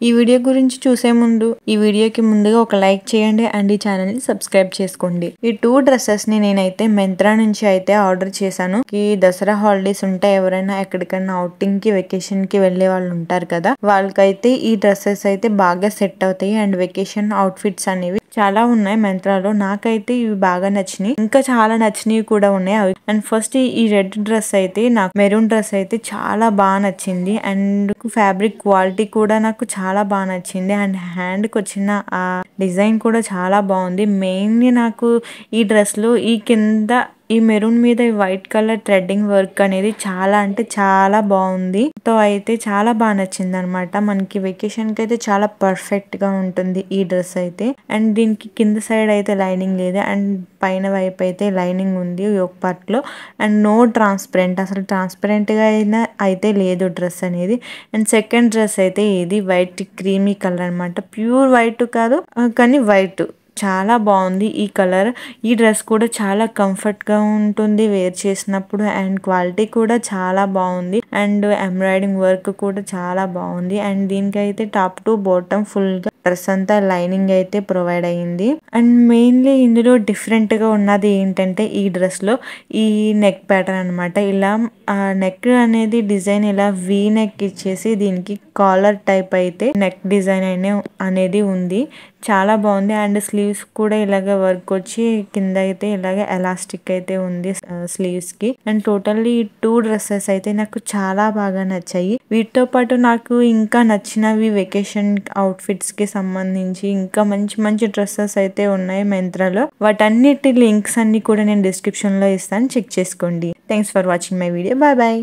ఈ వీడియో గురించి చూసే ముందు ఈ వీడియోకి ముందుగా ఒక లైక్ చేయండి అండ్ ఈ ఛానల్ ని సబ్స్క్రైబ్ చేసుకోండి. ఈ 2 డ్రెస్సెస్ ని నేనైతే మింత్రా నుంచి అయితే ఆర్డర్ చేశాను. ఈ దసరా హాలిడేస్ ఉంటే ఎవరైనా ఎక్కడికైనా అవుటింగ్ కి వెకేషన్ కి వెళ్లే వాళ్ళు ఉంటారు కదా, వాళ్ళకైతే ఈ డ్రెస్సెస్ అయితే బాగా సెట్ అవుతాయి. అండ్ వెకేషన్ అవుట్ ఫిట్స్ అనేవి చాలా ఉన్నాయి మింత్రాలో. నాకైతే ఇవి బాగా నచ్చినాయి, ఇంకా చాలా నచ్చినవి కూడా ఉన్నాయి అవి. అండ్ ఫస్ట్ ఈ రెడ్ డ్రెస్ అయితే, నాకు మెరూన్ డ్రెస్ అయితే చాలా బాగా నచ్చింది. అండ్ ఫ్యాబ్రిక్ క్వాలిటీ కూడా నాకు చాలా బాగా నచ్చింది. అండ్ హ్యాండ్ కి వచ్చిన ఆ డిజైన్ కూడా చాలా బాగుంది. మెయిన్లీ నాకు ఈ డ్రెస్ లో ఈ కింద ఈ మెరూన్ మీద వైట్ కలర్ థ్రెడ్డింగ్ వర్క్ అనేది చాలా అంటే చాలా బాగుంది. తో అయితే చాలా బాగా నచ్చింది అనమాట. మనకి వెకేషన్ కి అయితే చాలా పర్ఫెక్ట్ గా ఉంటుంది ఈ డ్రెస్ అయితే. అండ్ దీనికి కింద సైడ్ అయితే లైనింగ్ లేదు, అండ్ పైన వైపు అయితే లైనింగ్ ఉంది యోక్ పార్ట్ లో. అండ్ నో ట్రాన్స్పరెంట్, అసలు ట్రాన్స్పరెంట్ గా అయినా అయితే లేదు డ్రెస్ అనేది. అండ్ సెకండ్ డ్రెస్ అయితే ఇది వైట్ క్రీమీ కలర్ అనమాట. ప్యూర్ వైట్ కాదు కానీ వైట్, చాలా బాగుంది ఈ కలర్. ఈ డ్రెస్ కూడా చాలా కంఫర్ట్ గా ఉంటుంది వేర్ చేసినప్పుడు. అండ్ క్వాలిటీ కూడా చాలా బాగుంది. అండ్ ఎంబ్రాయిడింగ్ వర్క్ కూడా చాలా బాగుంది. అండ్ దీనికైతే టాప్ టు బాటమ్ ఫుల్ గా డ్రెస్ అంతా లైనింగ్ అయితే ప్రొవైడ్ అయ్యింది. అండ్ మెయిన్లీ ఇందులో డిఫరెంట్ గా ఉన్నది ఏంటంటే ఈ డ్రెస్ లో ఈ నెక్ ప్యాటర్న్ అనమాట. ఇలా నెక్ అనేది డిజైన్ ఇలా వీ నెక్ ఇచ్చేసి దీనికి కాలర్ టైప్ అయితే నెక్ డిజైన్ అనేది ఉంది. చాలా బాగుంది. అండ్ స్లీవ్స్ కూడా ఇలాగ వర్క్ వచ్చి కింద అయితే ఇలాగ ఎలాస్టిక్ అయితే ఉంది స్లీవ్స్ కి. అండ్ టోటల్లీ 2 డ్రెస్సెస్ అయితే నాకు చాలా బాగా నచ్చాయి. వీటితో పాటు నాకు ఇంకా నచ్చినవి వెకేషన్ అవుట్ ఫిట్స్ కి సంబంధించి ఇంకా మంచి మంచి డ్రెస్సెస్ అయితే ఉన్నాయి మింత్రాలో. వాటన్నిటి లింక్స్ అన్ని కూడా నేను డిస్క్రిప్షన్ లో ఇస్తాను, చెక్ చేసుకోండి. Thanks for watching my video. Bye bye.